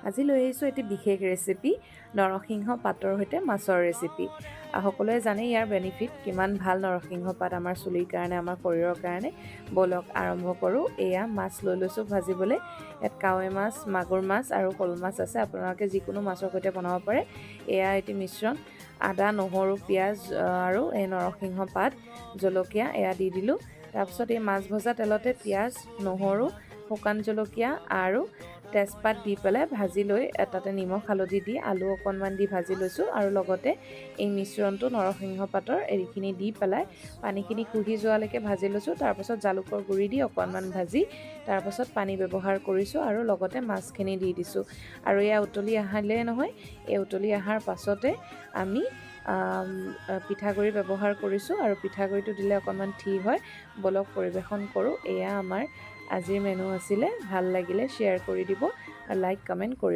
আজি লৈ আহিছোঁ এটি বিশেষ ৰেচিপি নৰসিংহ পাতৰ সৈতে মাছৰ ৰেচিপি। সকলোৱে জানে ইয়াৰ বেনিফিট কিমান ভাল নৰসিংহ পাত আমাৰ চুলিৰ কাৰণে আমাৰ শৰীৰৰ কাৰণে। বলক আৰম্ভ কৰোঁ। এয়া মাছ লৈ লৈছোঁ ভাজিবলৈ। ইয়াত কাৱৈ মাছ, মাগুৰ মাছ আৰু শ'ল মাছ আছে। আপোনালোকে যিকোনো মাছৰ সৈতে বনাব পাৰে। এয়া এটি মিশ্ৰণ। আদা, নহৰু, পিঁয়াজ আৰু এই নৰসিংহ পাত, জলকীয়া এয়া দি দিলোঁ। তাৰপিছত এই মাছ ভজা তেলতে পিঁয়াজ, নহৰু, শুকান জলকীয়া আৰু তেজপাত দি পেলাই ভাজি লৈ তাতে নিমখ হালধি দি আলু অকণমান দি ভাজি লৈছোঁ আৰু লগতে এই মিশ্ৰণটো নৰসিংহ পাতৰ এইখিনি দি পেলাই পানীখিনি শুহি যোৱালৈকে ভাজি লৈছোঁ। তাৰপাছত জালুকৰ গুড়ি দি অকণমান ভাজি তাৰপাছত পানী ব্যৱহাৰ কৰিছোঁ আৰু লগতে মাছখিনি দি দিছোঁ। আৰু এয়া উতলি আহিলে নহয়, এই উতলি অহাৰ পাছতে আমি পিঠাগুড়ি ব্যৱহাৰ কৰিছোঁ আৰু পিঠাগুড়িটো দিলে অকণমান ঠিক হয়। বলক পৰিৱেশন কৰোঁ। এয়া আমাৰ আজিৰ মেনু আছিলে। ভাল লাগিলে শ্বেয়াৰ কৰি দিব, লাইক কমেণ্ট কৰিব।